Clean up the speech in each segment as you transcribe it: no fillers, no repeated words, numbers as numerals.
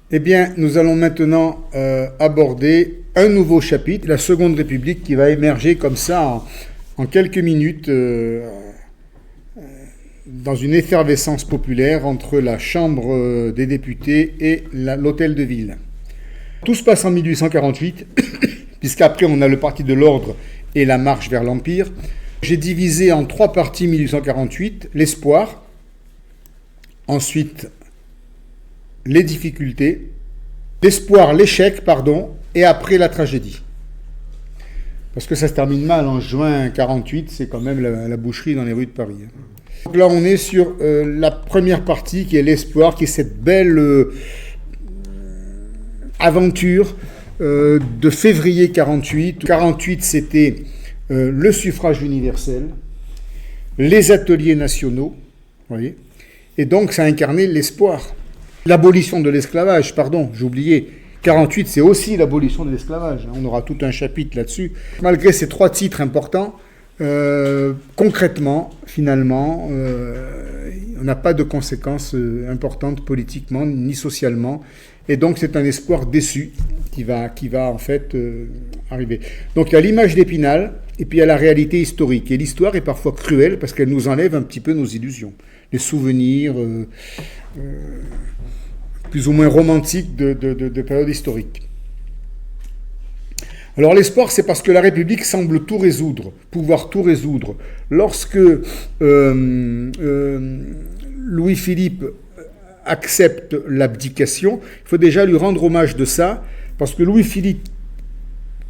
Eh bien, nous allons maintenant aborder un nouveau chapitre, la Seconde République, qui va émerger comme ça en quelques minutes dans une effervescence populaire entre la Chambre des députés et l'Hôtel de Ville. Tout se passe en 1848, puisqu'après on a le Parti de l'Ordre et la marche vers l'Empire. J'ai divisé en 3 parties 1848, l'espoir, ensuite les difficultés, l'espoir, l'échec, et après la tragédie. Parce que ça se termine mal en juin 48, c'est quand même la boucherie dans les rues de Paris. Donc là, on est sur la première partie qui est l'espoir, qui est cette belle aventure de février 48. 48, c'était le suffrage universel, les ateliers nationaux, vous voyez, et donc ça incarnait l'espoir. L'abolition de l'esclavage, j'ai oublié. 48, c'est aussi l'abolition de l'esclavage. On aura tout un chapitre là-dessus. Malgré ces 3 titres importants, concrètement, finalement, on n'a pas de conséquences importantes politiquement ni socialement. Et donc, c'est un espoir déçu qui va en fait arriver. Donc, il y a l'image d'Épinal et puis il y a la réalité historique. Et l'histoire est parfois cruelle parce qu'elle nous enlève un petit peu nos illusions. Les souvenirs plus ou moins romantiques de période historique. Alors l'espoir, c'est parce que la République semble tout résoudre, pouvoir tout résoudre. Lorsque Louis-Philippe accepte l'abdication, il faut déjà lui rendre hommage de ça, parce que Louis-Philippe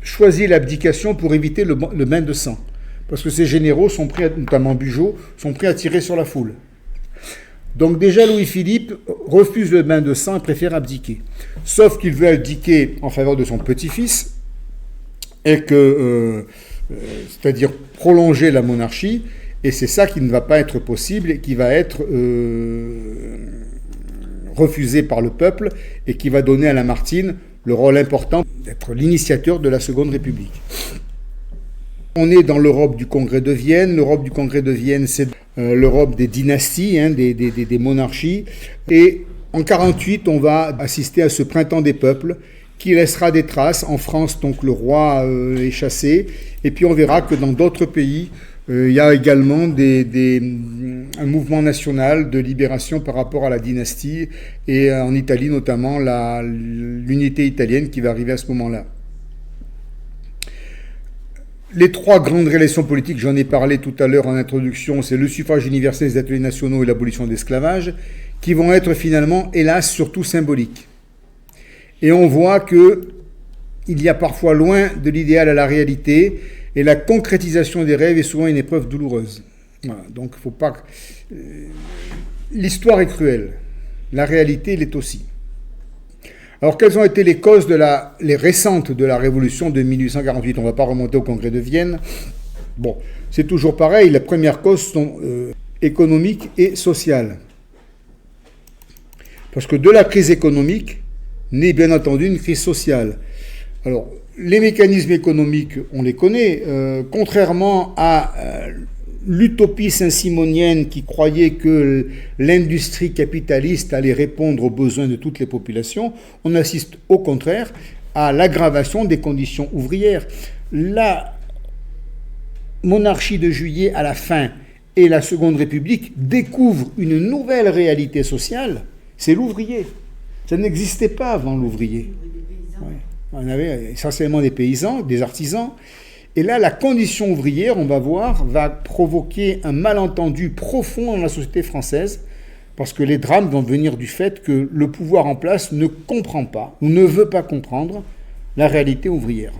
choisit l'abdication pour éviter le bain de sang. Parce que ses généraux sont prêts, notamment Bugeaud, sont prêts à tirer sur la foule. Donc déjà, Louis-Philippe refuse le bain de sang et préfère abdiquer. Sauf qu'il veut abdiquer en faveur de son petit-fils, et c'est-à-dire prolonger la monarchie, et c'est ça qui ne va pas être possible et qui va être refusé par le peuple et qui va donner à Lamartine le rôle important d'être l'initiateur de la Seconde République. On est dans l'Europe du Congrès de Vienne. L'Europe du Congrès de Vienne, c'est l'Europe des dynasties, des monarchies. Et en 48, on va assister à ce printemps des peuples qui laissera des traces. En France, donc, le roi est chassé. Et puis on verra que dans d'autres pays, il y a également un mouvement national de libération par rapport à la dynastie. Et en Italie, notamment, l'unité italienne qui va arriver à ce moment-là. Les 3 grandes réalisations politiques, j'en ai parlé tout à l'heure en introduction, c'est le suffrage universel des ateliers nationaux et l'abolition de l'esclavage, qui vont être finalement, hélas, surtout symboliques. Et on voit qu'il y a parfois loin de l'idéal à la réalité, et la concrétisation des rêves est souvent une épreuve douloureuse. Voilà, donc il ne faut pas... L'histoire est cruelle, la réalité l'est aussi. Alors, quelles ont été les causes les récentes de la révolution de 1848 ? On ne va pas remonter au Congrès de Vienne. Bon, c'est toujours pareil. Les premières causes sont économiques et sociales. Parce que de la crise économique naît bien entendu une crise sociale. Alors, les mécanismes économiques, on les connaît. Contrairement à l'utopie saint-simonienne qui croyait que l'industrie capitaliste allait répondre aux besoins de toutes les populations, on assiste au contraire à l'aggravation des conditions ouvrières. La monarchie de Juillet à la fin et la Seconde République découvrent une nouvelle réalité sociale, c'est l'ouvrier. Ça n'existait pas avant l'ouvrier. Ouais. On avait essentiellement des paysans, des artisans. Et là, la condition ouvrière, on va voir, va provoquer un malentendu profond dans la société française, parce que les drames vont venir du fait que le pouvoir en place ne comprend pas, ou ne veut pas comprendre, la réalité ouvrière.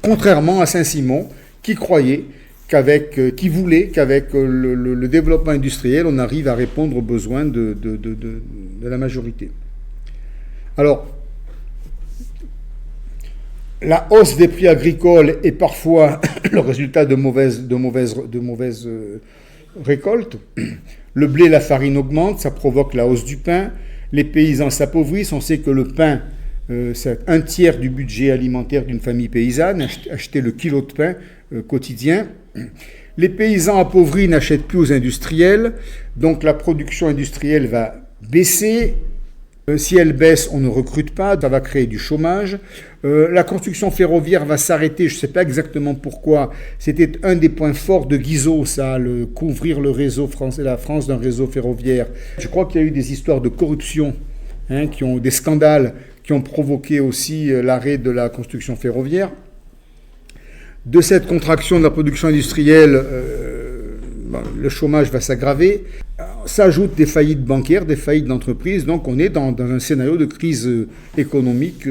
Contrairement à Saint-Simon, qui voulait qu'avec le développement industriel, on arrive à répondre aux besoins de la majorité. Alors, la hausse des prix agricoles est parfois le résultat de mauvaises récoltes. Le blé et la farine augmentent, ça provoque la hausse du pain. Les paysans s'appauvrissent. On sait que le pain, c'est 1/3 du budget alimentaire d'une famille paysanne, acheter le kilo de pain quotidien. Les paysans appauvris n'achètent plus aux industriels, donc la production industrielle va baisser. Si elle baisse, on ne recrute pas, ça va créer du chômage. La construction ferroviaire va s'arrêter, je ne sais pas exactement pourquoi. C'était un des points forts de Guizot, ça, couvrir le réseau français, la France d'un réseau ferroviaire. Je crois qu'il y a eu des histoires de corruption, des scandales qui ont provoqué aussi l'arrêt de la construction ferroviaire. De cette contraction de la production industrielle, le chômage va s'aggraver. S'ajoutent des faillites bancaires, des faillites d'entreprises, donc on est dans un scénario de crise économique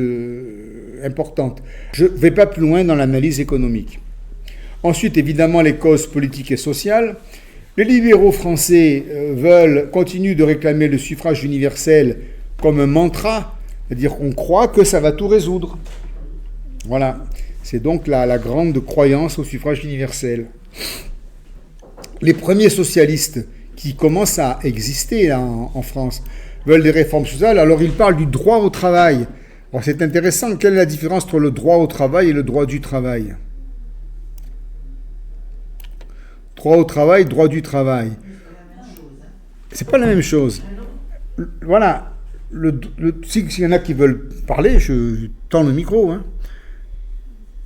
importante. Je ne vais pas plus loin dans l'analyse économique. Ensuite, évidemment, les causes politiques et sociales. Les libéraux français continuent de réclamer le suffrage universel comme un mantra, c'est-à-dire qu'on croit que ça va tout résoudre. Voilà, c'est donc la grande croyance au suffrage universel. Les premiers socialistes qui commencent à exister en France veulent des réformes sociales, alors ils parlent du droit au travail. Alors c'est intéressant, quelle est la différence entre le droit au travail et le droit du travail? Droit au travail, droit du travail. C'est pas la même chose. Voilà, s'il y en a qui veulent parler, je tends le micro.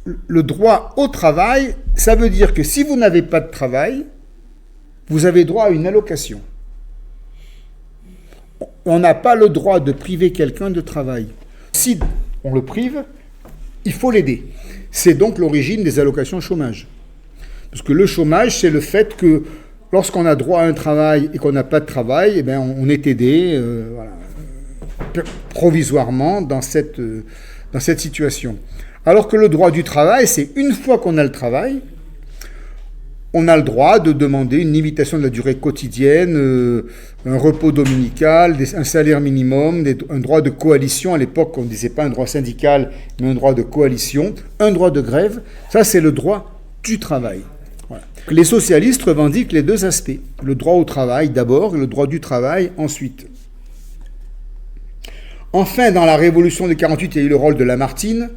Le droit au travail, ça veut dire que si vous n'avez pas de travail, vous avez droit à une allocation. On n'a pas le droit de priver quelqu'un de travail. Si on le prive, il faut l'aider. C'est donc l'origine des allocations chômage. Parce que le chômage, c'est le fait que lorsqu'on a droit à un travail et qu'on n'a pas de travail, eh bien, on est aidé provisoirement dans cette situation. Alors que le droit du travail, c'est une fois qu'on a le travail, on a le droit de demander une limitation de la durée quotidienne, un repos dominical, un salaire minimum, un droit de coalition. À l'époque, on ne disait pas un droit syndical, mais un droit de coalition, un droit de grève. Ça, c'est le droit du travail. Voilà. Les socialistes revendiquent les deux aspects. Le droit au travail d'abord et le droit du travail ensuite. Enfin, dans la Révolution de 48, il y a eu le rôle de Lamartine,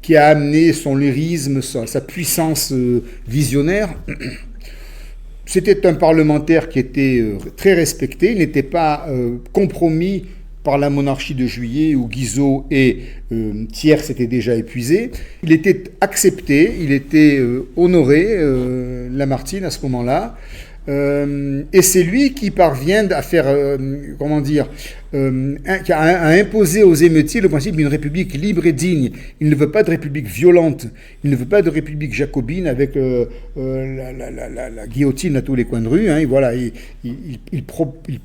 qui a amené son lyrisme, sa puissance visionnaire. C'était un parlementaire qui était très respecté, il n'était pas compromis par la monarchie de Juillet où Guizot et Thiers s'étaient déjà épuisés. Il était accepté, il était honoré, Lamartine, à ce moment-là. Et c'est lui qui parvient à faire, à imposer aux émeutiers le principe d'une république libre et digne. Il ne veut pas de république violente, il ne veut pas de république jacobine avec la guillotine à tous les coins de rue. Voilà, il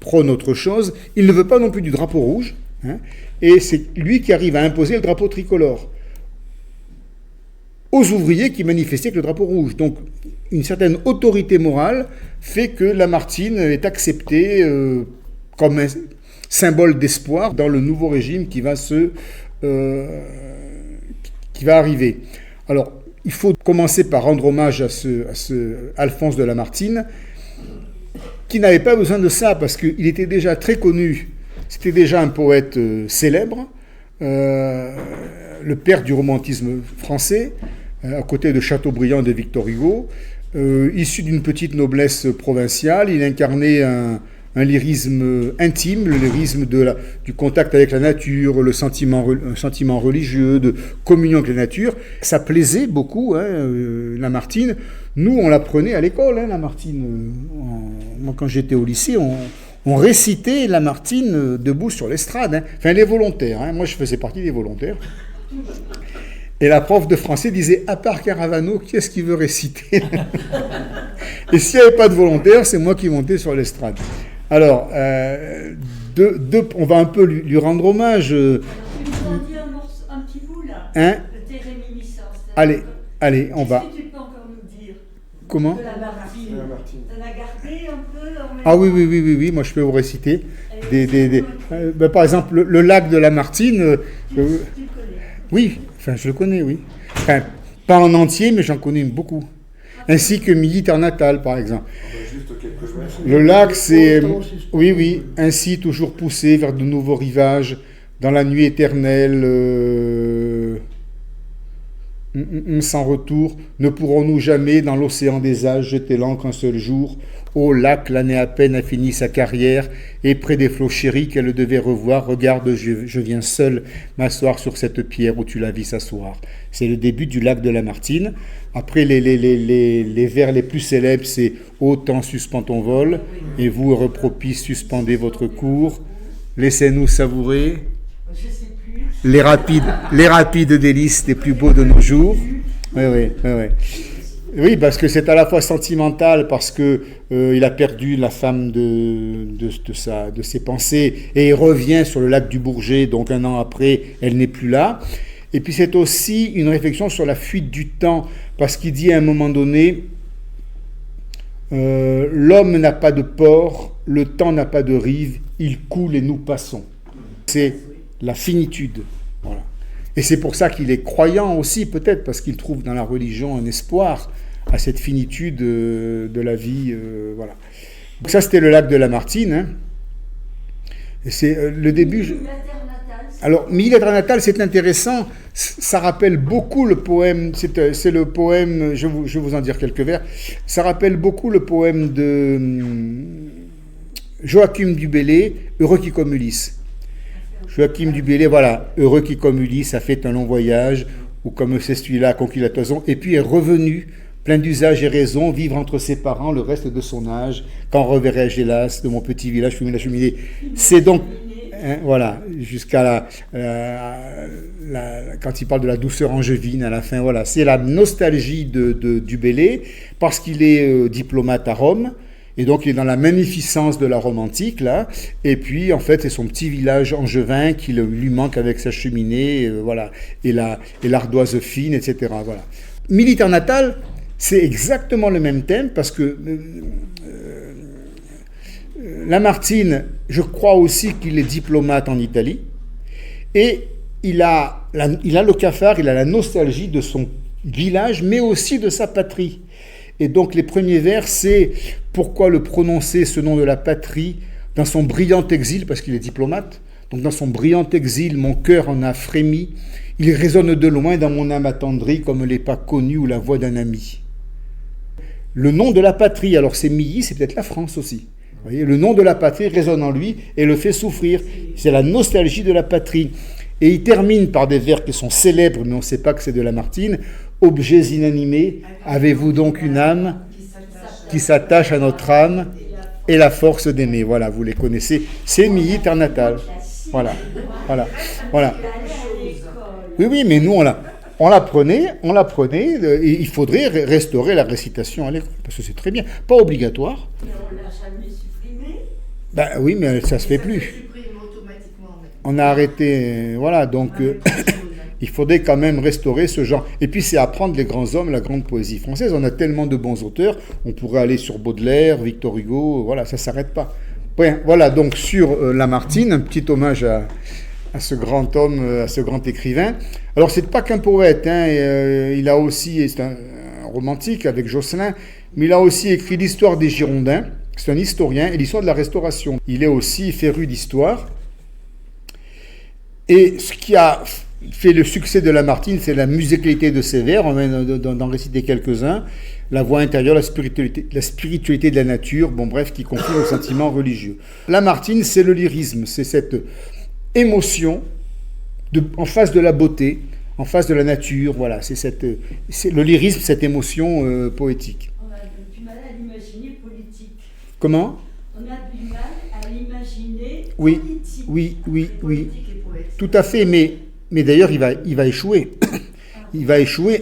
prône autre chose. Il ne veut pas non plus du drapeau rouge. Et c'est lui qui arrive à imposer le drapeau tricolore aux ouvriers qui manifestaient avec le drapeau rouge. Donc, une certaine autorité morale fait que Lamartine est accepté comme un symbole d'espoir dans le nouveau régime qui va arriver. Alors, il faut commencer par rendre hommage à ce Alphonse de Lamartine, qui n'avait pas besoin de ça, parce qu'il était déjà très connu. C'était déjà un poète célèbre, le père du romantisme français, à côté de Chateaubriand et de Victor Hugo. Issu d'une petite noblesse provinciale, il incarnait un lyrisme intime, le lyrisme du contact avec la nature, un sentiment religieux, de communion avec la nature. Ça plaisait beaucoup, Lamartine. Nous, on l'apprenait à l'école, Lamartine. Moi, quand j'étais au lycée, on récitait Lamartine debout sur l'estrade. Enfin, les volontaires. Moi, je faisais partie des volontaires. Et la prof de français disait, à part Caravano, qui est-ce qui veut réciter? Et s'il n'y avait pas de volontaire, c'est moi qui montais sur l'estrade. Alors, on va un peu lui rendre hommage. On dit un petit bout là, de tes réminiscences. Allez, on va. Est-ce que tu peux encore nous dire? Comment? De Lamartine. T'en as gardé un peu? Ah oui, moi je peux vous réciter. Par exemple, le lac de Lamartine. Tu connais? Oui, je le connais, oui. Enfin, pas en entier, mais j'en connais beaucoup. Ainsi que Midi-Ternatal, par exemple. Le lac, c'est... Oui, ainsi toujours poussé vers de nouveaux rivages, dans la nuit éternelle. Sans retour, ne pourrons-nous jamais dans l'océan des âges jeter l'ancre un seul jour? Ô lac, l'année à peine a fini sa carrière, et près des flots chéris qu'elle devait revoir, regarde, je viens seul m'asseoir sur cette pierre où tu la vis s'asseoir. C'est le début du lac de Lamartine. Après, les vers les plus célèbres, c'est ô temps, suspends ton vol, et vous, heureux propice, suspendez votre cours. Laissez-nous savourer les rapides délices les plus beaux de nos jours. Oui, parce que c'est à la fois sentimental, parce que il a perdu la femme de ses pensées, et il revient sur le lac du Bourget, donc un an après, elle n'est plus là. Et puis c'est aussi une réflexion sur la fuite du temps, parce qu'il dit à un moment donné, l'homme n'a pas de port, le temps n'a pas de rive, il coule et nous passons. C'est la finitude. Voilà. Et c'est pour ça qu'il est croyant aussi, peut-être, parce qu'il trouve dans la religion un espoir à cette finitude de la vie. Voilà. Donc ça, c'était le lac de Lamartine. Hein. Et c'est le début. Alors, Militaire natal, c'est intéressant. Ça rappelle beaucoup le poème. C'est le poème. Je vais vous en dire quelques vers. Ça rappelle beaucoup le poème de Joachim du Bellay, Heureux qui comme Ulysse. Joachim du Bellay, voilà, heureux qui comme Ulysse a fait un long voyage, ou comme c'est celui-là a conquis la toison, et puis est revenu, plein d'usage et raison, vivre entre ses parents le reste de son âge. Quand reverrai-je, hélas, de mon petit village fumer la cheminée. C'est donc, hein, voilà, jusqu'à quand il parle de la douceur angevine à la fin, voilà, c'est la nostalgie du Bellay, parce qu'il est diplomate à Rome. Et donc, il est dans la magnificence de la Rome antique, là. Et puis, en fait, c'est son petit village angevin qui lui manque avec sa cheminée, voilà, et l'ardoise fine, etc. Voilà. Militaire natal, c'est exactement le même thème, parce que Lamartine, je crois aussi qu'il est diplomate en Italie, et il a le cafard, il a la nostalgie de son village, mais aussi de sa patrie. Et donc les premiers vers, c'est pourquoi le prononcer, ce nom de la patrie, dans son brillant exil, parce qu'il est diplomate, donc dans son brillant exil, mon cœur en a frémi, il résonne de loin dans mon âme attendrie, comme les pas connus ou la voix d'un ami. Le nom de la patrie, alors c'est Milly, c'est peut-être la France aussi. Vous voyez, le nom de la patrie résonne en lui et le fait souffrir. C'est la nostalgie de la patrie. Et il termine par des vers qui sont célèbres, mais on ne sait pas que c'est de Lamartine. Objets inanimés, avez-vous donc une âme qui s'attache à notre âme et la force d'aimer? Voilà, vous les connaissez. C'est Militaire natal. Voilà. Oui, mais nous, on l'apprenait, et il faudrait restaurer la récitation à l'école, parce que c'est très bien. Pas obligatoire. Mais on ne l'a jamais supprimé. Ben oui, mais ça se fait plus. On a arrêté, voilà, donc il faudrait quand même restaurer ce genre. Et puis c'est apprendre les grands hommes, la grande poésie française. On a tellement de bons auteurs, on pourrait aller sur Baudelaire, Victor Hugo, voilà, ça ne s'arrête pas. Ouais, voilà, donc sur Lamartine, un petit hommage à ce grand homme, à ce grand écrivain. Alors c'est pas qu'un poète, hein, il a aussi, c'est un romantique avec Josselin, mais il a aussi écrit l'histoire des Girondins, c'est un historien, et l'histoire de la Restauration. Il est aussi féru d'histoire. Et ce qui a fait le succès de Lamartine, c'est la musicalité de ses vers. On va d'en réciter quelques-uns. La voix intérieure, la spiritualité de la nature, bon bref, qui confirme le sentiment religieux. Lamartine, c'est le lyrisme, c'est cette émotion en face de la beauté, en face de la nature, voilà, c'est le lyrisme, cette émotion poétique. On a du mal à l'imaginer politique. Comment ? On a du mal à l'imaginer oui, politique. Oui. Tout à fait, mais d'ailleurs, il va échouer. Il va échouer.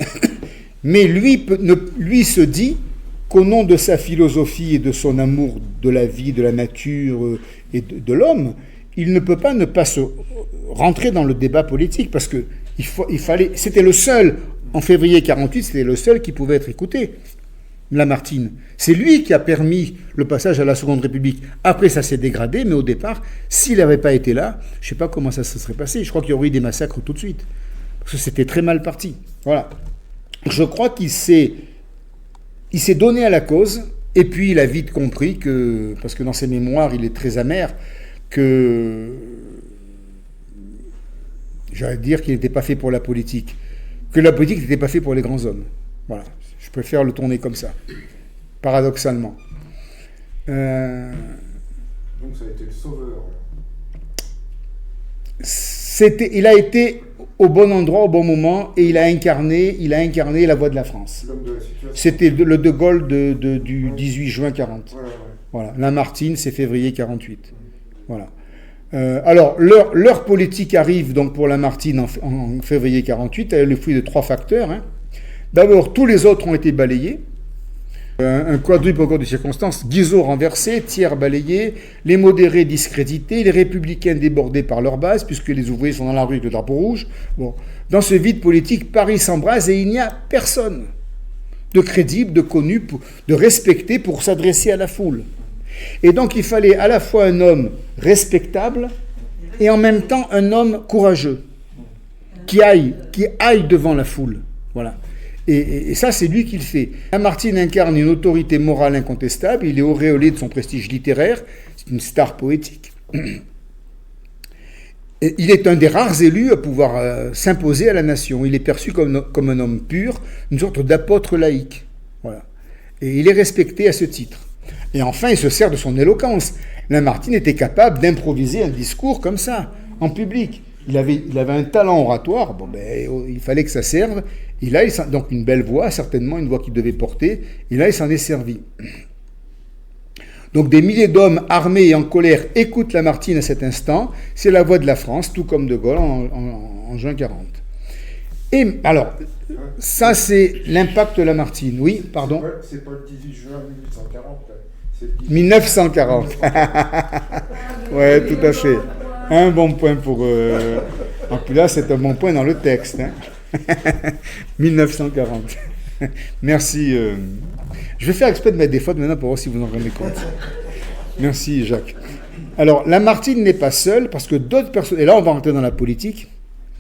Mais lui se dit qu'au nom de sa philosophie et de son amour de la vie, de la nature et de l'homme, il ne peut pas ne pas se rentrer dans le débat politique, parce que c'était le seul, en février 1948, c'était le seul qui pouvait être écouté. Lamartine. C'est lui qui a permis le passage à la Seconde République. Après, ça s'est dégradé, mais au départ, s'il n'avait pas été là, je ne sais pas comment ça se serait passé. Je crois qu'il y aurait eu des massacres tout de suite. Parce que c'était très mal parti. Voilà. Je crois qu'il s'est donné à la cause, et puis il a vite compris que, parce que dans ses mémoires, il est très amer, que, j'allais dire qu'il n'était pas fait pour la politique, que la politique n'était pas faite pour les grands hommes. Voilà, je préfère le tourner comme ça, paradoxalement. Donc ça a été le sauveur. Il a été au bon endroit, au bon moment, et il a incarné la voix de la France. L'homme de la situation. C'était le De Gaulle du 18 juin 40. Ouais. Voilà. Lamartine, c'est février 48. Voilà. Alors, l'heure politique arrive donc pour Lamartine en février 48, elle est le fruit de 3 facteurs. Hein. D'abord, tous les autres ont été balayés. Un quadruple concours de circonstances, Guizot renversé, Thiers balayé, les modérés discrédités, les républicains débordés par leur base, puisque les ouvriers sont dans la rue avec le drapeau rouge. Bon. Dans ce vide politique, Paris s'embrase et il n'y a personne de crédible, de connu, de respecté pour s'adresser à la foule. Et donc il fallait à la fois un homme respectable et en même temps un homme courageux, qui aille devant la foule. Voilà. Et ça, c'est lui qui le fait. Lamartine incarne une autorité morale incontestable, il est auréolé de son prestige littéraire, c'est une star poétique. Et il est un des rares élus à pouvoir s'imposer à la nation. Il est perçu comme un homme pur, une sorte d'apôtre laïque. Voilà. Et il est respecté à ce titre. Et enfin, il se sert de son éloquence. Lamartine était capable d'improviser un discours comme ça, en public. Il avait un talent oratoire, il fallait que ça serve. Et là, donc une belle voix, certainement une voix qu'il devait porter. Et là, il s'en est servi. Donc des milliers d'hommes armés et en colère écoutent Lamartine à cet instant. C'est la voix de la France, tout comme De Gaulle en juin 40. Et alors, ça c'est l'impact de Lamartine. Oui, pardon. C'est pas le 18 juin 1840, c'est le 1940. Ouais, tout à fait. Un bon point pour... En plus là, c'est un bon point dans le texte. Hein. 1940. Merci. Je vais faire exprès de mettre des fautes maintenant pour voir si vous en rendez compte. Merci, Jacques. Alors, Lamartine n'est pas seul, parce que d'autres personnes... Et là, on va rentrer dans la politique.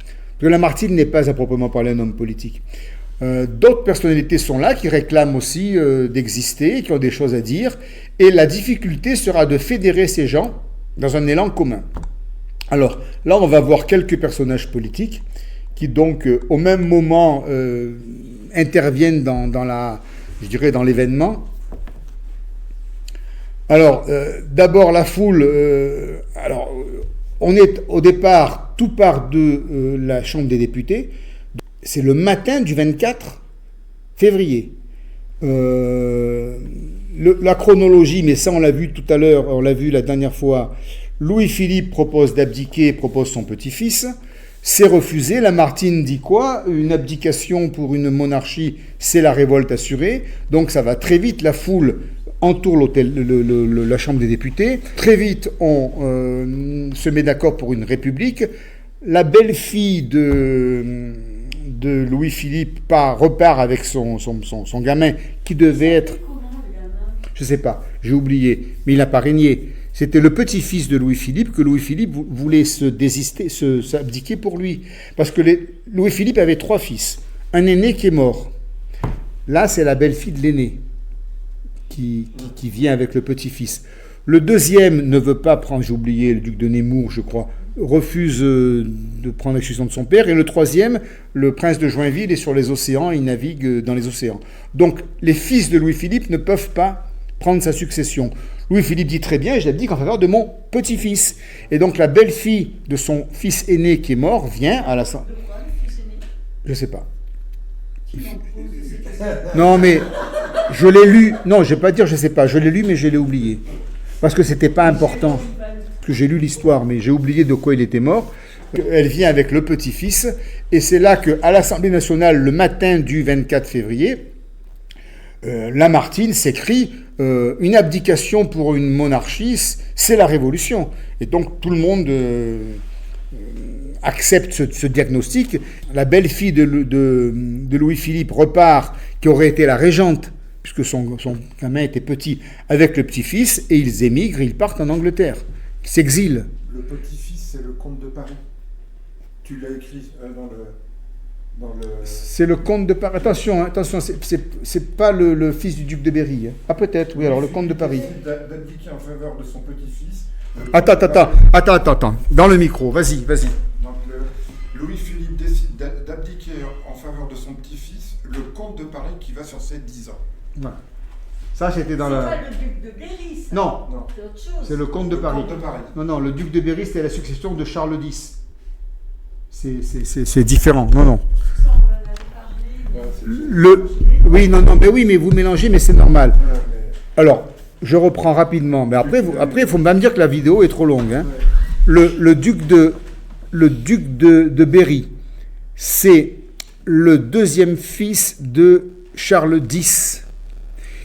Parce que Lamartine n'est pas à proprement parler un homme politique. D'autres personnalités sont là, qui réclament aussi d'exister, qui ont des choses à dire. Et la difficulté sera de fédérer ces gens dans un élan commun. Alors, là, on va voir quelques personnages politiques qui, donc, au même moment, interviennent dans l'événement. Alors, d'abord, la foule... on est, au départ, tout part de la Chambre des députés. C'est le matin du 24 février. La chronologie, mais ça, on l'a vu tout à l'heure, on l'a vu la dernière fois... Louis-Philippe propose d'abdiquer, propose son petit-fils. C'est refusé. Lamartine dit quoi ? Une abdication pour une monarchie, c'est la révolte assurée. Donc ça va très vite. La foule entoure la Chambre des députés. Très vite, on se met d'accord pour une république. La belle-fille de Louis-Philippe repart avec son gamin qui devait être... Je ne sais pas, j'ai oublié, mais il n'a pas régné. C'était le petit-fils de Louis-Philippe que Louis-Philippe voulait s'abdiquer pour lui. Parce que Louis-Philippe avait 3 fils. Un aîné qui est mort. Là, c'est la belle-fille de l'aîné qui vient avec le petit-fils. Le deuxième ne veut pas prendre, j'ai oublié, le duc de Nemours, je crois, refuse de prendre la succession de son père. Et le troisième, le prince de Joinville, est sur les océans, il navigue dans les océans. Donc, les fils de Louis-Philippe ne peuvent pas prendre sa succession. Louis-Philippe dit très bien, j'abdique en faveur de mon petit-fils. Et donc la belle-fille de son fils aîné qui est mort vient à la... Je ne sais pas. Non, mais je l'ai lu. Non, je ne vais pas dire je ne sais pas. Je l'ai lu, mais je l'ai oublié. Parce que ce n'était pas important. Parce que j'ai lu l'histoire, mais j'ai oublié de quoi il était mort. Elle vient avec le petit-fils. Et c'est là qu'à l'Assemblée nationale, le matin du 24 février, Lamartine s'écrie une abdication pour une monarchie, c'est la révolution. Et donc tout le monde accepte ce diagnostic. La belle-fille de Louis-Philippe repart, qui aurait été la régente, puisque son gamin était petit, avec le petit-fils, et ils émigrent, ils partent en Angleterre. Ils s'exilent. Le petit-fils, c'est le comte de Paris. Tu l'as écrit dans le... C'est le comte de Paris. Attention, c'est pas le fils du duc de Berry. Ah peut-être, oui, alors le comte de Paris. D'abdiquer en faveur de son petit-fils. Attends. Dans le micro, vas-y. Donc Louis-Philippe décide d'abdiquer en faveur Voilà. Ça, c'était dans C'est la... pas le duc de Berry, ça. Non, Non. C'est autre chose. c'est le comte de Paris. Comte de Paris. Non, le duc de Berry, c'était la succession de Charles X. C'est différent. Non. Ça, on en avait parlé. Oui, mais vous mélangez, mais c'est normal. Voilà, mais- Alors, je reprends rapidement, mais après, il faut pas me dire que la vidéo est trop longue. Hein. Ouais. Le duc de Berry, c'est le deuxième fils de Charles X,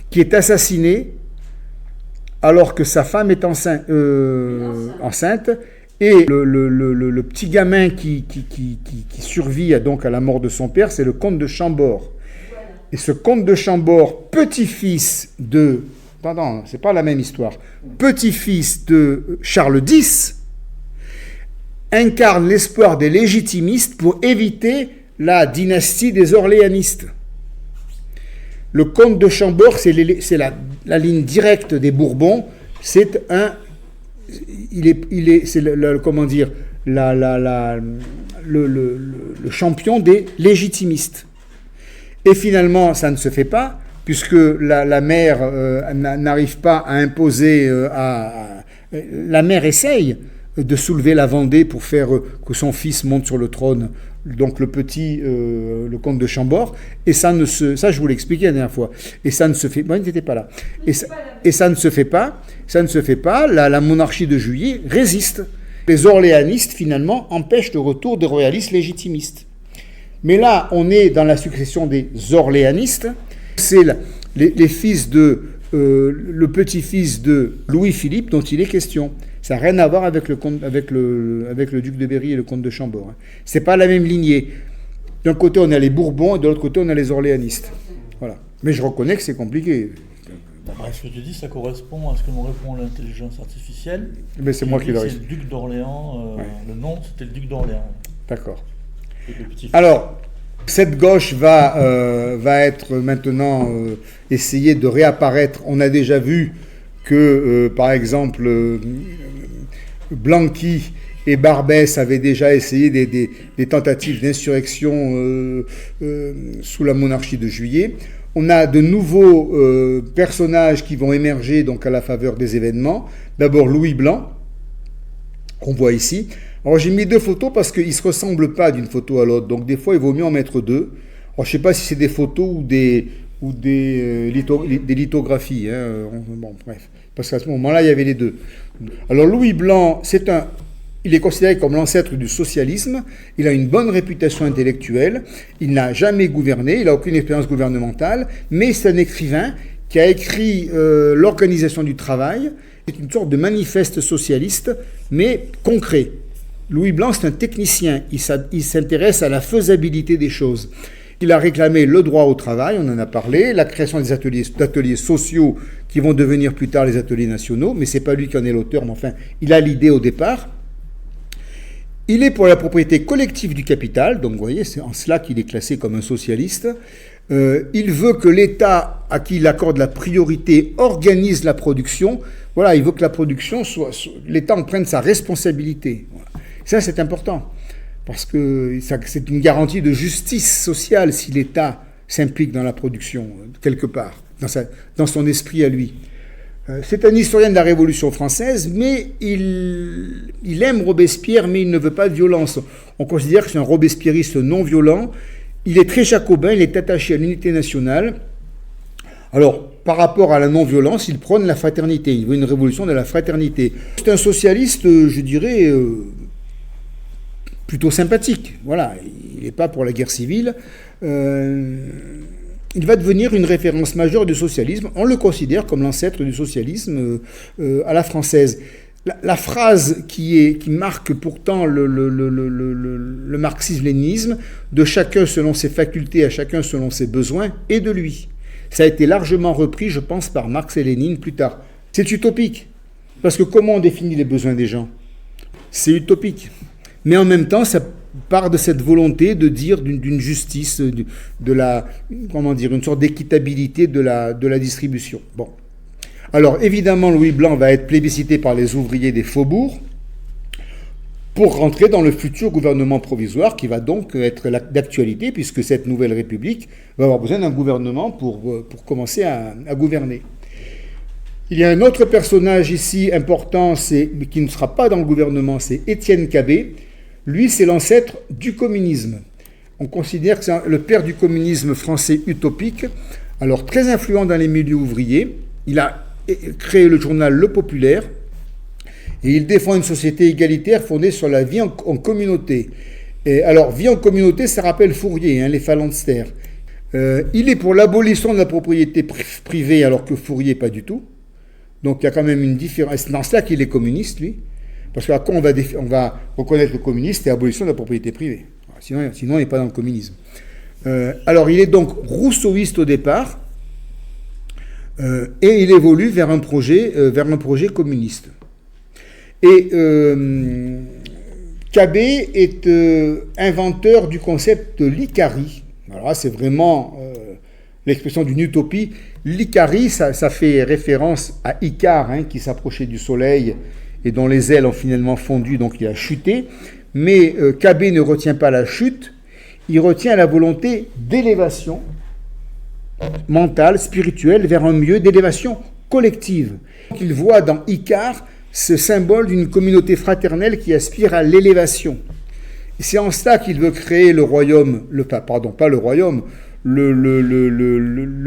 qui est assassiné alors que sa femme est enceinte. Et le petit gamin qui survit donc à la mort de son père, c'est le comte de Chambord. Voilà. Et ce comte de Chambord, petit-fils de... Pardon, c'est pas la même histoire. Petit-fils de Charles X, incarne l'espoir des légitimistes pour éviter la dynastie des Orléanistes. Le comte de Chambord, c'est la ligne directe des Bourbons. C'est comment dire, le champion des légitimistes. Et finalement, ça ne se fait pas, puisque la mère n'arrive pas à imposer. La mère essaye de soulever la Vendée pour faire que son fils monte sur le trône, donc le comte de Chambord, et ça je vous l'ai expliqué la dernière fois, et ça ne se fait pas, il n'était pas là, et ça ne se fait pas, la monarchie de Juillet résiste. Les orléanistes, finalement, empêchent le retour des royalistes légitimistes. Mais là, on est dans la succession des orléanistes, c'est les fils le petit-fils de Louis-Philippe dont il est question. Ça n'a rien à voir avec le duc de Berry et le comte de Chambord. C'est pas la même lignée. D'un côté, on a les Bourbons et de l'autre côté, on a les orléanistes. Voilà. Mais je reconnais que c'est compliqué. Ce que tu dis, ça correspond à ce que nous répond l'intelligence artificielle. Mais c'est moi qui le C'est risque. le duc d'Orléans. Ouais. Le nom, c'était le duc d'Orléans. D'accord. Le petit-fils. Alors, cette gauche va être maintenant essayer de réapparaître. On a déjà vu que, par exemple, Blanqui et Barbès avaient déjà essayé des tentatives d'insurrection sous la monarchie de Juillet. On a de nouveaux personnages qui vont émerger donc à la faveur des événements. D'abord Louis Blanc, qu'on voit ici. Alors j'ai mis deux photos parce qu'ils ne se ressemblent pas d'une photo à l'autre. Donc des fois, il vaut mieux en mettre deux. Alors je ne sais pas si c'est des photos ou des lithographies. Bon, bref. Parce qu'à ce moment-là, il y avait les deux. Alors Louis Blanc, il est considéré comme l'ancêtre du socialisme. Il a une bonne réputation intellectuelle. Il n'a jamais gouverné. Il n'a aucune expérience gouvernementale. Mais c'est un écrivain qui a écrit l'organisation du travail. C'est une sorte de manifeste socialiste, mais concret. Louis Blanc, c'est un technicien. Il s'intéresse à la faisabilité des choses. Il a réclamé le droit au travail, on en a parlé, la création des ateliers sociaux qui vont devenir plus tard les ateliers nationaux, mais ce n'est pas lui qui en est l'auteur, mais enfin, il a l'idée au départ. Il est pour la propriété collective du capital, donc vous voyez, c'est en cela qu'il est classé comme un socialiste. Il veut que l'État, à qui il accorde la priorité, organise la production. Voilà, il veut que la production l'État en prenne sa responsabilité. Voilà. Ça, c'est important. Parce que c'est une garantie de justice sociale si l'État s'implique dans la production, quelque part, dans son esprit à lui. C'est un historien de la Révolution française, mais il aime Robespierre, mais il ne veut pas de violence. On considère que c'est un robespierriste non violent. Il est très jacobin, il est attaché à l'unité nationale. Alors, par rapport à la non-violence, il prône la fraternité. Il veut une révolution de la fraternité. C'est un socialiste, je dirais... plutôt sympathique. Voilà, il n'est pas pour la guerre civile. Il va devenir une référence majeure du socialisme. On le considère comme l'ancêtre du socialisme à la française. La phrase qui marque pourtant le marxisme-léninisme, de chacun selon ses facultés, à chacun selon ses besoins, est de lui. Ça a été largement repris, je pense, par Marx et Lénine plus tard. C'est utopique. Parce que comment on définit les besoins des gens ? C'est utopique. Mais en même temps, ça part de cette volonté de dire d'une justice, une sorte d'équitabilité de la distribution. Bon. Alors, évidemment, Louis Blanc va être plébiscité par les ouvriers des faubourgs. pour rentrer dans le futur gouvernement provisoire qui va donc être d'actualité, puisque cette nouvelle République va avoir besoin d'un gouvernement pour commencer à gouverner. Il y a un autre personnage ici important, mais qui ne sera pas dans le gouvernement, c'est Étienne Cabet. Lui, c'est l'ancêtre du communisme. On considère que c'est le père du communisme français utopique, alors très influent dans les milieux ouvriers. Il a créé le journal Le Populaire et il défend une société égalitaire fondée sur la vie en communauté. Et alors, vie en communauté, ça rappelle Fourier, les phalanstères. Il est pour l'abolition de la propriété privée, alors que Fourier, pas du tout. Donc il y a quand même une différence. C'est dans cela qu'il est communiste, lui. Parce qu'à quoi on va reconnaître le communiste et l'abolition de la propriété privée. Sinon, il n'est pas dans le communisme. Alors il est donc rousseauiste au départ, et il évolue vers un projet communiste. Et Cabet est inventeur du concept de l'Icari. Alors là, c'est vraiment l'expression d'une utopie. L'Icari, ça fait référence à Icare, qui s'approchait du soleil et dont les ailes ont finalement fondu, donc il a chuté. Mais Cabet ne retient pas la chute, il retient la volonté d'élévation mentale, spirituelle, vers un milieu d'élévation collective. Il voit dans Icare ce symbole d'une communauté fraternelle qui aspire à l'élévation. Et c'est en cela qu'il veut créer le royaume, pas le royaume, le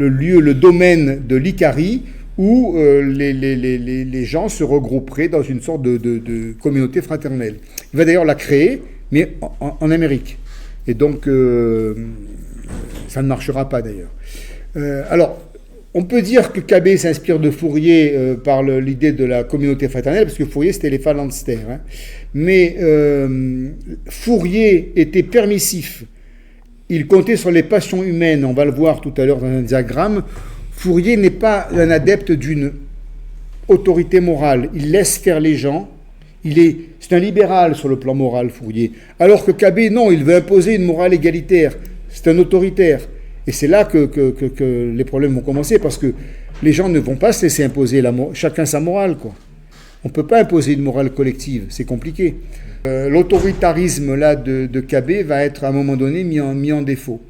lieu, le domaine de l'Icari, où les gens se regrouperaient dans une sorte de communauté fraternelle. Il va d'ailleurs la créer, mais en Amérique. Et donc, ça ne marchera pas d'ailleurs. Alors, on peut dire que Cabet s'inspire de Fourier par l'idée de la communauté fraternelle, parce que Fourier, c'était les phalanstères. Mais Fourier était permissif. Il comptait sur les passions humaines, on va le voir tout à l'heure dans un diagramme. Fourier n'est pas un adepte d'une autorité morale. Il laisse faire les gens. C'est un libéral sur le plan moral, Fourier. Alors que Cabet, non, il veut imposer une morale égalitaire. C'est un autoritaire. Et c'est là que les problèmes vont commencer, parce que les gens ne vont pas se laisser imposer chacun sa morale, quoi. On ne peut pas imposer une morale collective, c'est compliqué. L'autoritarisme là de Cabet va être à un moment donné mis en défaut.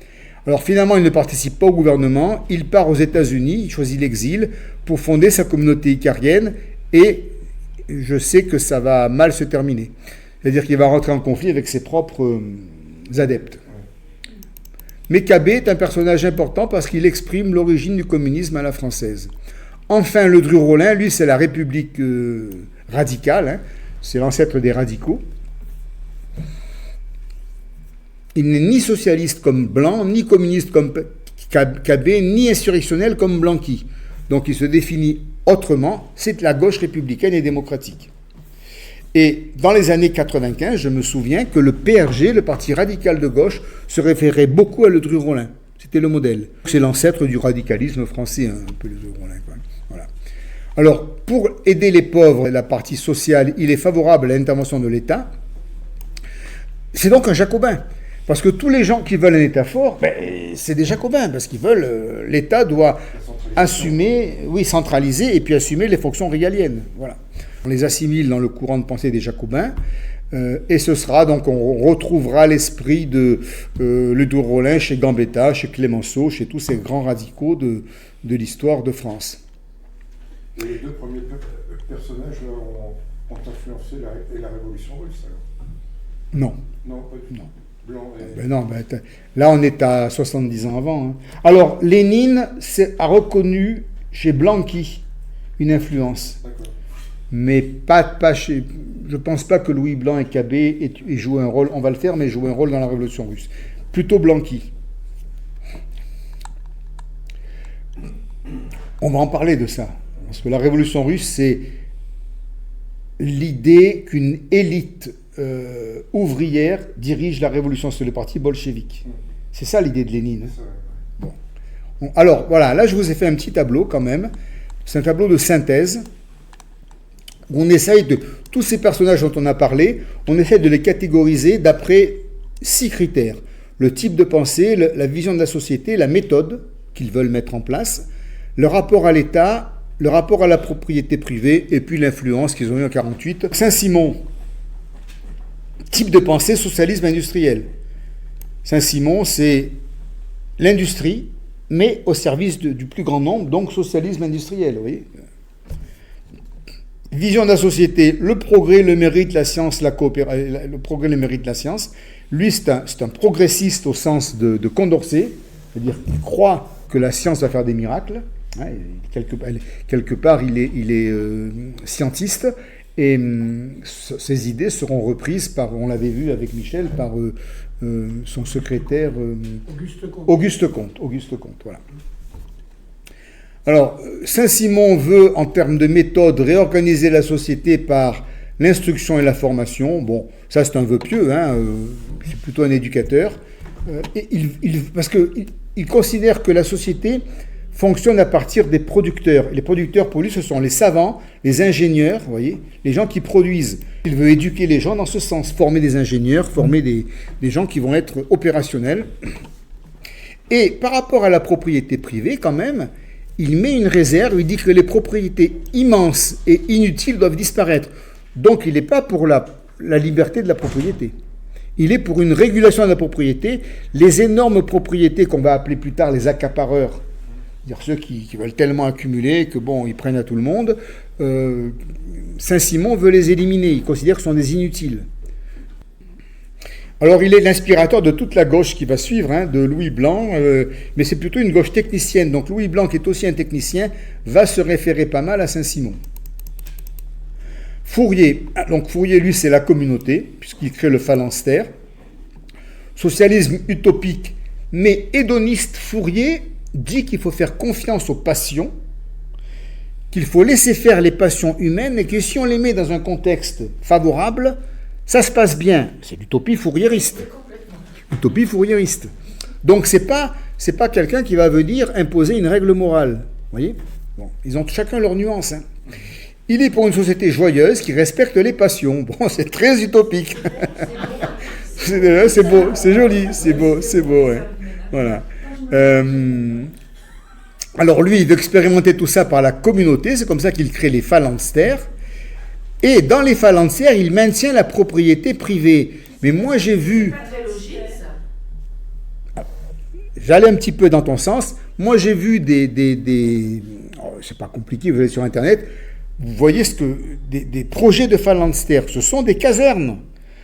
Alors finalement, il ne participe pas au gouvernement, il part aux États-Unis, il choisit l'exil pour fonder sa communauté icarienne, et je sais que ça va mal se terminer. C'est-à-dire qu'il va rentrer en conflit avec ses propres adeptes. Mais Cabet est un personnage important parce qu'il exprime l'origine du communisme à la française. Enfin, Le Dru-Rollin, lui, c'est la République radicale, c'est l'ancêtre des radicaux. Il n'est ni socialiste comme Blanc, ni communiste comme Cabet, ni insurrectionnel comme Blanqui. Donc il se définit autrement, c'est la gauche républicaine et démocratique. Et dans les années 95, je me souviens que le PRG, le Parti radical de gauche, se référait beaucoup à Le Dru-Rollin. C'était le modèle. C'est l'ancêtre du radicalisme français, un peu Le Dru-Rollin. Voilà. Alors, pour aider les pauvres, la partie sociale, il est favorable à l'intervention de l'État. C'est donc un jacobin. Parce que tous les gens qui veulent un État fort, c'est des jacobins, parce qu'ils veulent, l'État doit assumer, centraliser, et puis assumer les fonctions régaliennes. Voilà. On les assimile dans le courant de pensée des jacobins, et ce sera, donc on retrouvera l'esprit de Le Dru-Rollin chez Gambetta, chez Clémenceau, chez tous ces grands radicaux de l'histoire de France. Et les deux premiers personnages ont influencé la Révolution russe, alors? Non. Non, pas du tout. Non. Blanc et... Là, on est à 70 ans avant. Alors, Lénine a reconnu chez Blanqui une influence. D'accord. Mais pas chez... Je ne pense pas que Louis Blanc et Cabet aient joué un rôle, on va le faire, mais joué un rôle dans la Révolution russe. Plutôt Blanqui. On va en parler de ça. Parce que la Révolution russe, c'est l'idée qu'une élite ouvrière dirige la révolution, c'est le parti bolchevique. C'est ça l'idée de Lénine. Bon. Alors voilà, là je vous ai fait un petit tableau quand même. C'est un tableau de synthèse où on essaye de tous ces personnages dont on a parlé, on essaie de les catégoriser d'après 6 critères. Le type de pensée, la vision de la société, la méthode qu'ils veulent mettre en place, le rapport à l'État, le rapport à la propriété privée et puis l'influence qu'ils ont eu en 1948. Saint-Simon, type de pensée socialisme industriel. Saint-Simon, c'est l'industrie, mais au service du plus grand nombre, donc socialisme industriel, vous voyez. Vision de la société, le progrès, le mérite, la science, le progrès, le mérite, la science. Lui, c'est un progressiste au sens de Condorcet, c'est-à-dire qu'il croit que la science va faire des miracles. Hein, quelque part, il est scientiste, et ses idées seront reprises par, on l'avait vu avec Michel, par son secrétaire Auguste Comte. Voilà. Alors, Saint-Simon veut, en termes de méthode, réorganiser la société par l'instruction et la formation. Bon, ça c'est un vœu pieux, hein, c'est plutôt un éducateur. Parce qu'il considère que la société fonctionne à partir des producteurs. Les producteurs, pour lui, ce sont les savants, les ingénieurs, vous voyez, les gens qui produisent. Il veut éduquer les gens dans ce sens, former des ingénieurs, former des gens qui vont être opérationnels. Et par rapport à la propriété privée, quand même, il met une réserve, il dit que les propriétés immenses et inutiles doivent disparaître. Donc il n'est pas pour la liberté de la propriété. Il est pour une régulation de la propriété. Les énormes propriétés qu'on va appeler plus tard les accapareurs, c'est-à-dire ceux qui veulent tellement accumuler que bon, ils prennent à tout le monde, Saint-Simon veut les éliminer. Il considère que ce sont des inutiles. Alors, il est l'inspirateur de toute la gauche qui va suivre, hein, de Louis Blanc, mais c'est plutôt une gauche technicienne. Donc, Louis Blanc, qui est aussi un technicien, va se référer pas mal à Saint-Simon. Fourier, lui, c'est la communauté, puisqu'il crée le phalanstère. Socialisme utopique, mais hédoniste. Fourier dit qu'il faut faire confiance aux passions, qu'il faut laisser faire les passions humaines, et que si on les met dans un contexte favorable, ça se passe bien. C'est l'utopie fouriériste. Utopie fouriériste. Donc c'est pas quelqu'un qui va venir imposer une règle morale. Vous voyez ? Bon, ils ont chacun leur nuance. Hein. Il est pour une société joyeuse qui respecte les passions. Bon, c'est très utopique. C'est beau, c'est joli, c'est beau, ouais. Voilà. Alors lui, il veut expérimenter tout ça par la communauté. C'est comme ça qu'il crée les phalanstères. Et dans les phalanstères, il maintient la propriété privée. Mais moi, j'ai vu... C'est pas très logique, ça. J'allais un petit peu dans ton sens. Moi, j'ai vu oh, c'est pas compliqué, vous allez sur Internet, vous voyez des projets de phalanstères. Ce sont des casernes.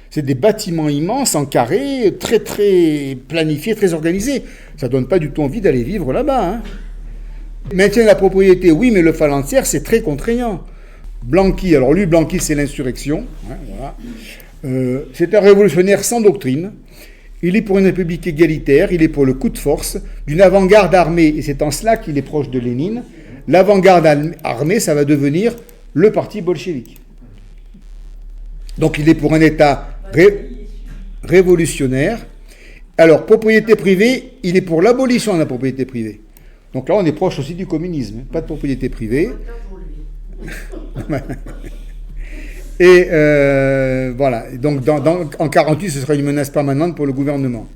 C'est des bâtiments immenses, en carré, très, très planifiés, très organisés. Ça donne pas du tout envie d'aller vivre là-bas. Hein. Maintien la propriété, oui, mais le phalanstère, c'est très contraignant. Blanqui, alors lui, Blanqui, c'est l'insurrection. Hein, voilà. C'est un révolutionnaire sans doctrine. Il est pour une république égalitaire, il est pour le coup de force, d'une avant-garde armée, et c'est en cela qu'il est proche de Lénine. L'avant-garde armée, ça va devenir le parti bolchevique. Donc il est pour un État révolutionnaire. Alors, propriété privée, il est pour l'abolition de la propriété privée. Donc là, on est proche aussi du communisme. Pas de propriété privée. Et voilà. Donc en 1948, ce sera une menace permanente pour le gouvernement.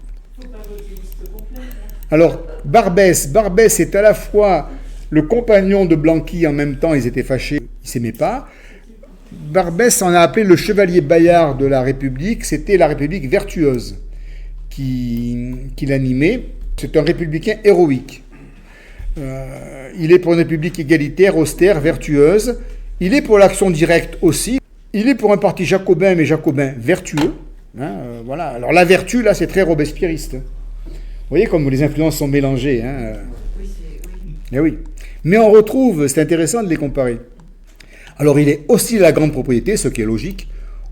Alors, Barbès est à la fois le compagnon de Blanqui, en même temps, ils étaient fâchés, ils ne s'aimaient pas. Barbès en a appelé le chevalier Bayard de la République. C'était la République vertueuse qu'il animait. C'est un républicain héroïque. Il est pour une république égalitaire, austère, vertueuse. Il est pour l'action directe aussi. Il est pour un parti jacobin, mais jacobin vertueux. Hein, voilà. Alors la vertu, là, c'est très robespierriste. Vous voyez comme les influences sont mélangées. Hein. Eh oui. Mais on retrouve, c'est intéressant de les comparer. Alors il est aussi la grande propriété, ce qui est logique.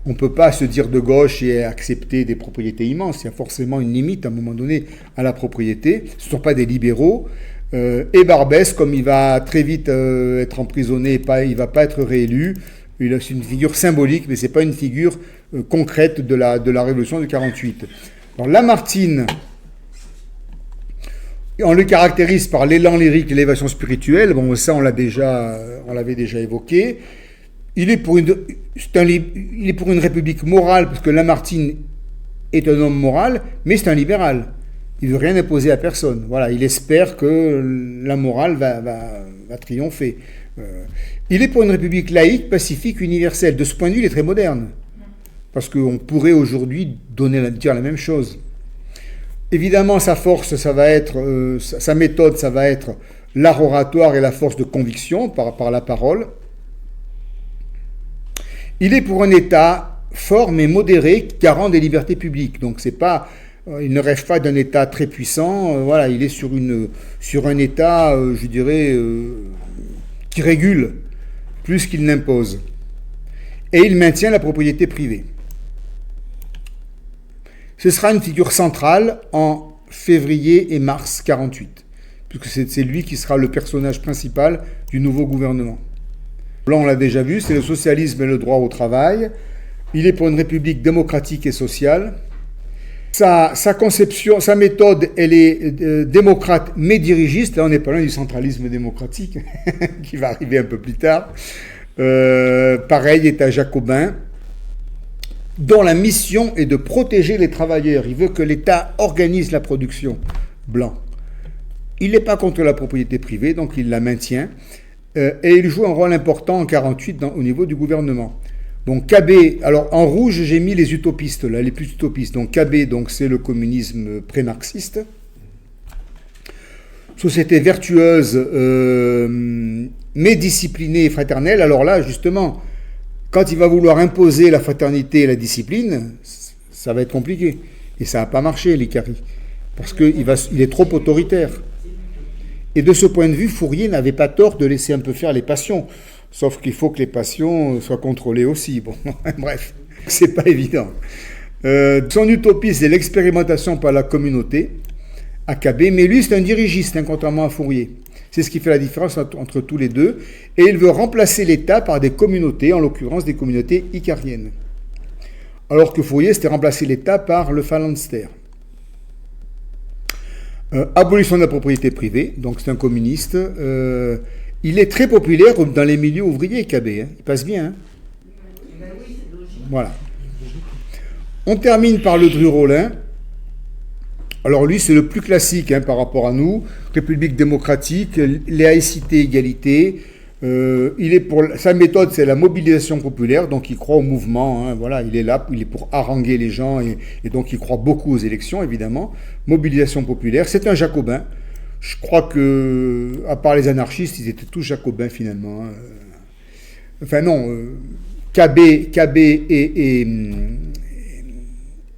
On ne peut pas se dire de gauche et accepter des propriétés immenses. Il y a forcément une limite à un moment donné à la propriété. Ce ne sont pas des libéraux. Et Barbès, comme il va très vite être emprisonné, il ne va pas être réélu. C'est une figure symbolique, mais ce n'est pas une figure concrète de la Révolution de 1948. Alors Lamartine, on le caractérise par l'élan lyrique et l'élévation spirituelle. Bon, ça, on l'avait déjà évoqué. Il est pour une république morale, parce que Lamartine est un homme moral, mais c'est un libéral. Il ne veut rien imposer à personne. Voilà, il espère que la morale va triompher. Il est pour une république laïque, pacifique, universelle. De ce point de vue, il est très moderne. parce qu'on pourrait aujourd'hui dire la même chose. Évidemment, sa force, ça va être, sa méthode, ça va être l'art oratoire et la force de conviction par la parole. Il est pour un État fort mais modéré, garant des libertés publiques. Donc c'est pas, il ne rêve pas d'un État très puissant. Voilà, il est sur un État, je dirais, qui régule plus qu'il n'impose. Et il maintient la propriété privée. Ce sera une figure centrale en février et mars 48, puisque c'est lui qui sera le personnage principal du nouveau gouvernement. Là, on l'a déjà vu, c'est le socialisme et le droit au travail. Il est pour une république démocratique et sociale. Sa conception, sa méthode, elle est démocrate mais dirigiste. Là, on n'est pas loin du centralisme démocratique, qui va arriver un peu plus tard. Pareil, État jacobin, dont la mission est de protéger les travailleurs. Il veut que l'État organise la production. Blanc. Il n'est pas contre la propriété privée, donc il la maintient. Et il joue un rôle important en 1948 au niveau du gouvernement. Donc KB, alors en rouge j'ai mis les utopistes, là, les plus utopistes. Donc KB, donc, c'est le communisme pré-marxiste. Société vertueuse, mais disciplinée et fraternelle. Alors là, justement, quand il va vouloir imposer la fraternité et la discipline, ça va être compliqué. Et ça n'a pas marché, l'Icari, parce qu'il est trop autoritaire. Et de ce point de vue, Fourier n'avait pas tort de laisser un peu faire les passions. Sauf qu'il faut que les passions soient contrôlées aussi. Bon, bref, c'est pas évident. Son utopie, c'est l'expérimentation par la communauté, AKB, mais lui, c'est un dirigiste, contrairement à Fourier. C'est ce qui fait la différence entre tous les deux. Et il veut remplacer l'État par des communautés, en l'occurrence des communautés icariennes. Alors que Fourier, c'était remplacer l'État par le phalanstère. Abolition de la propriété privée, donc c'est un communiste. Il est très populaire dans les milieux ouvriers, KB. Il passe bien. Voilà. On termine par le Dru-Rollin. Alors lui, c'est le plus classique par rapport à nous. République démocratique, laïcité, égalité. Sa méthode, c'est la mobilisation populaire, donc il croit au mouvement. Voilà, il est là, il est pour haranguer les gens, et donc il croit beaucoup aux élections, évidemment. Mobilisation populaire, c'est un jacobin. Je crois que, à part les anarchistes, ils étaient tous jacobins finalement. Enfin non, KB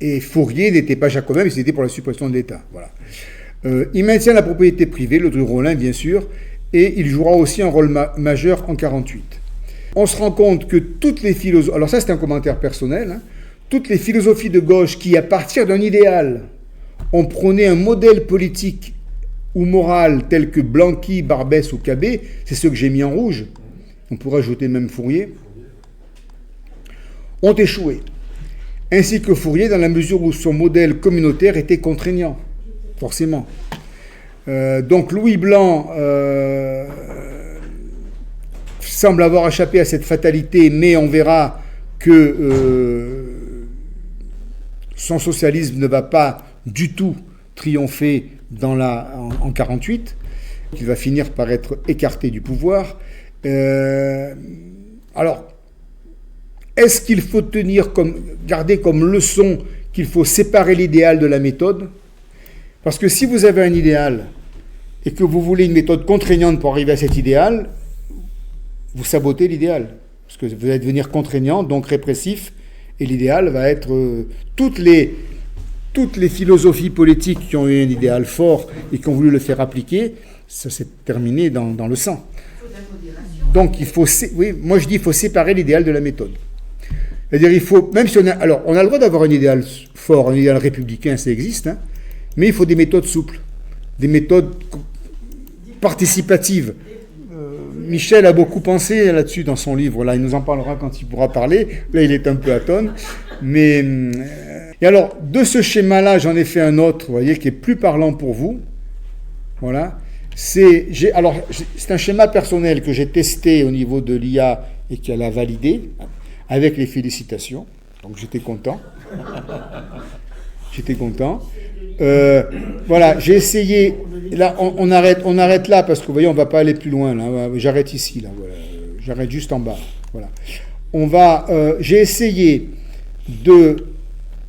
et Fourier n'étaient pas jacobins, mais c'était pour la suppression de l'État. Voilà. Il maintient la propriété privée, le Dru-Rollin bien sûr, et il jouera aussi un rôle majeur en 1948. On se rend compte que toutes les philosophies, alors ça c'est un commentaire personnel, toutes les philosophies de gauche qui, à partir d'un idéal, ont prôné un modèle politique ou moral tel que Blanqui, Barbès ou KB, c'est ceux que j'ai mis en rouge, on pourrait ajouter même Fourier, ont échoué. Ainsi que Fourier, dans la mesure où son modèle communautaire était contraignant, forcément. Donc Louis Blanc semble avoir échappé à cette fatalité, mais on verra que son socialisme ne va pas du tout triompher en 1948, qu'il va finir par être écarté du pouvoir. Alors, est-ce qu'il faut garder comme leçon qu'il faut séparer l'idéal de la méthode? Parce que si vous avez un idéal et que vous voulez une méthode contraignante pour arriver à cet idéal, vous sabotez l'idéal. Parce que vous allez devenir contraignant, donc répressif, et l'idéal va être toutes les philosophies politiques qui ont eu un idéal fort et qui ont voulu le faire appliquer, ça s'est terminé dans le sang. Donc moi je dis qu'il faut séparer l'idéal de la méthode. C'est-à-dire il faut, même si on a le droit d'avoir un idéal fort, un idéal républicain, ça existe, mais il faut des méthodes souples, des méthodes participatives. Michel a beaucoup pensé là-dessus dans son livre, là il nous en parlera quand il pourra parler, là il est un peu atone, mais... Et alors, de ce schéma-là, j'en ai fait un autre, vous voyez, qui est plus parlant pour vous, voilà. C'est un schéma personnel que j'ai testé au niveau de l'IA et qu'elle a validé, avec les félicitations, donc j'étais content. Voilà, j'ai essayé, là on arrête là parce que vous voyez on va pas aller plus loin là, j'arrête ici là, voilà. J'arrête juste en bas, voilà. J'ai essayé de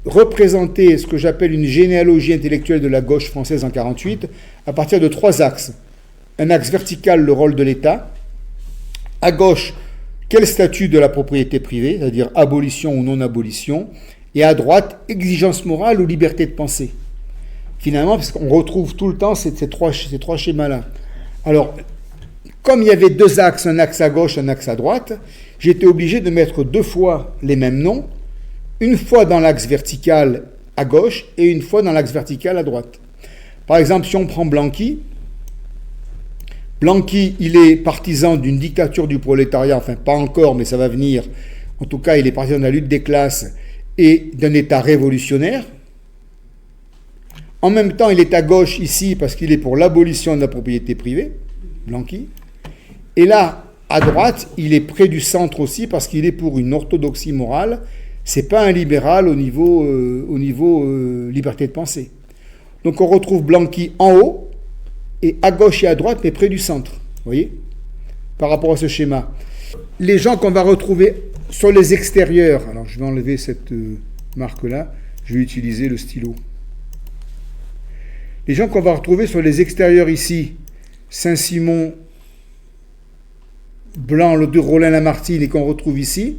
représenter ce que j'appelle une généalogie intellectuelle de la gauche française en 1948 à partir de 3 axes. Un axe vertical, le rôle de l'État. À gauche, quel statut de la propriété privée, c'est-à-dire abolition ou non-abolition. Et à droite, exigence morale ou liberté de penser. Finalement, parce qu'on retrouve tout le temps ces trois schémas-là. Alors, comme il y avait 2 axes, un axe à gauche, un axe à droite, j'étais obligé de mettre 2 fois les mêmes noms, une fois dans l'axe vertical à gauche et une fois dans l'axe vertical à droite. Par exemple, si on prend Blanqui, il est partisan d'une dictature du prolétariat, enfin pas encore, mais ça va venir. En tout cas, il est partisan de la lutte des classes et d'un État révolutionnaire. En même temps, il est à gauche ici parce qu'il est pour l'abolition de la propriété privée, Blanqui. Et là, à droite, il est près du centre aussi parce qu'il est pour une orthodoxie morale. C'est pas un libéral au niveau liberté de pensée. Donc on retrouve Blanqui en haut et à gauche et à droite, mais près du centre. Vous voyez, par rapport à ce schéma. Les gens qu'on va retrouver sur les extérieurs, alors je vais enlever cette marque-là, je vais utiliser le stylo. Les gens qu'on va retrouver sur les extérieurs ici, Saint-Simon, Blanc, le Rollin-Lamartine, et qu'on retrouve ici,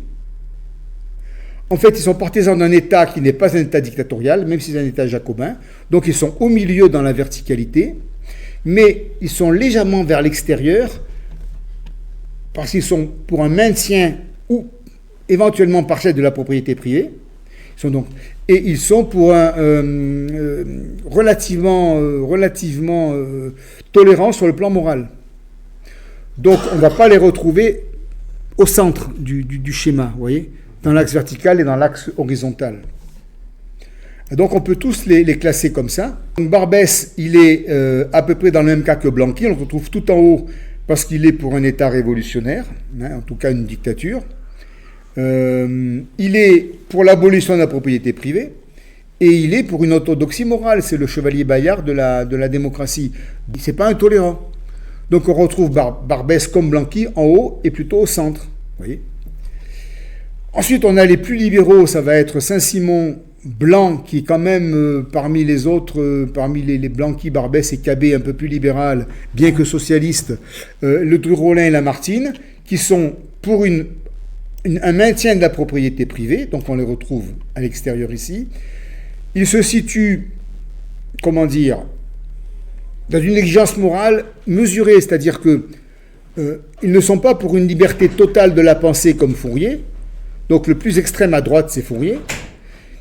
en fait, ils sont partisans d'un État qui n'est pas un État dictatorial, même si c'est un État jacobin. Donc, ils sont au milieu dans la verticalité, mais ils sont légèrement vers l'extérieur parce qu'ils sont pour un maintien ou éventuellement partiel de la propriété privée. Ils sont pour un relativement tolérants sur le plan moral. Donc, on ne va pas les retrouver au centre du schéma, vous voyez, dans l'axe vertical et dans l'axe horizontal. Donc, on peut tous les classer comme ça. Donc, Barbès, il est à peu près dans le même cas que Blanqui. On le retrouve tout en haut parce qu'il est pour un État révolutionnaire, en tout cas une dictature. Il est pour l'abolition de la propriété privée et il est pour une orthodoxie morale. C'est le chevalier Bayard de la démocratie. C'est pas intolérant. Donc on retrouve Barbès comme Blanqui en haut et plutôt au centre. Vous voyez. Ensuite, on a les plus libéraux, ça va être Saint-Simon, Blanc, qui est quand même parmi les autres, parmi les Blanqui, Barbès et Cabet, un peu plus libéral, bien que socialiste, le Rollin et Lamartine, qui sont pour un maintien de la propriété privée, donc on les retrouve à l'extérieur ici. Ils se situent, comment dire, dans une exigence morale mesurée, c'est-à-dire que ils ne sont pas pour une liberté totale de la pensée comme Fourier, donc le plus extrême à droite c'est Fourier,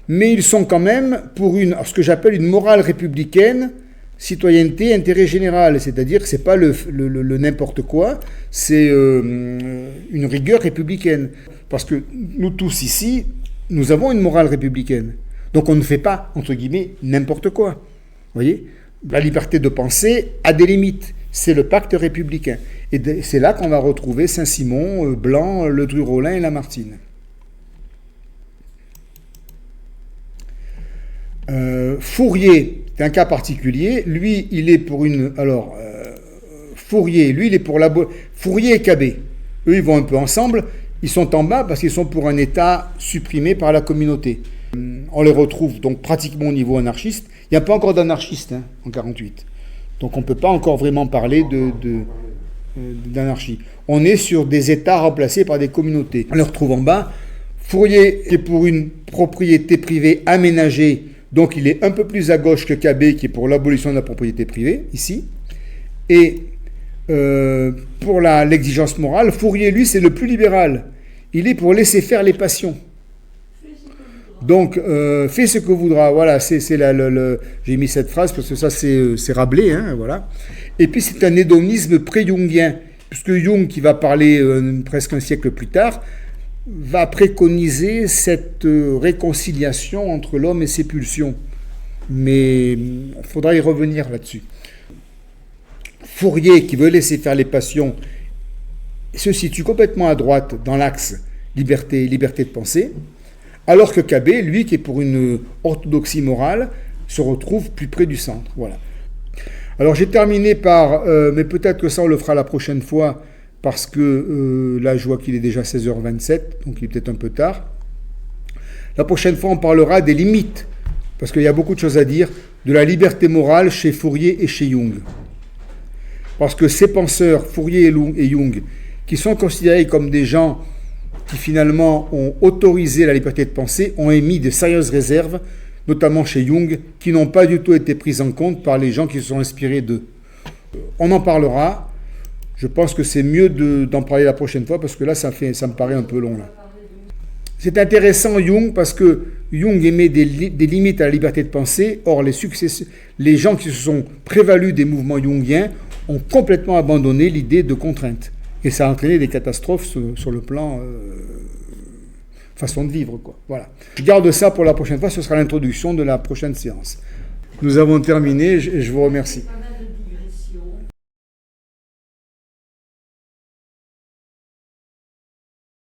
mais ils sont quand même pour ce que j'appelle une morale républicaine, citoyenneté, intérêt général, c'est-à-dire que ce n'est pas le n'importe quoi, c'est une rigueur républicaine. Parce que nous tous ici, nous avons une morale républicaine. Donc on ne fait pas, entre guillemets, n'importe quoi. Vous voyez ? La liberté de penser a des limites. C'est le pacte républicain. Et c'est là qu'on va retrouver Saint-Simon, Blanc, Le Rollin et Lamartine. Fourier, c'est un cas particulier. Lui, il est pour une... Alors, Fourier, lui, il est pour la... Fourier et Cabet. Eux, ils vont un peu ensemble. Ils sont en bas parce qu'ils sont pour un État supprimé par la communauté. On les retrouve donc pratiquement au niveau anarchiste. Il n'y a pas encore d'anarchistes en 1948. Donc on ne peut pas encore vraiment parler d'anarchie. On est sur des États remplacés par des communautés. On les retrouve en bas. Fourier est pour une propriété privée aménagée. Donc il est un peu plus à gauche que Cabet qui est pour l'abolition de la propriété privée, ici. Et pour l'exigence morale, Fourier, lui, c'est le plus libéral. Il est pour laisser faire les passions. Donc, fais ce que voudra. Voilà, j'ai mis cette phrase parce que ça, c'est Rabelais. Voilà. Et puis, c'est un hédonisme pré-jungien, puisque Jung, qui va parler presque un siècle plus tard, va préconiser cette réconciliation entre l'homme et ses pulsions. Mais il faudra y revenir là-dessus. Fourier, qui veut laisser faire les passions, se situe complètement à droite dans l'axe liberté de penser, alors que Cabet, lui, qui est pour une orthodoxie morale, se retrouve plus près du centre. Voilà. Alors j'ai terminé par, mais peut-être que ça on le fera la prochaine fois, parce que là je vois qu'il est déjà 16h27, donc il est peut-être un peu tard. La prochaine fois, on parlera des limites, parce qu'il y a beaucoup de choses à dire, de la liberté morale chez Fourier et chez Jung. Parce que ces penseurs, Fourier et Jung, qui sont considérés comme des gens qui finalement ont autorisé la liberté de penser, ont émis de sérieuses réserves, notamment chez Jung, qui n'ont pas du tout été prises en compte par les gens qui se sont inspirés d'eux. On en parlera. Je pense que c'est mieux d'en parler la prochaine fois, parce que là, ça me paraît un peu long. Là. C'est intéressant, Jung, parce que Jung émet des limites à la liberté de penser. Or, les gens qui se sont prévalus des mouvements jungiens ont complètement abandonné l'idée de contrainte. Et ça a entraîné des catastrophes sur le plan façon de vivre, quoi. Voilà. Je garde ça pour la prochaine fois, ce sera l'introduction de la prochaine séance. Nous avons terminé, je vous remercie.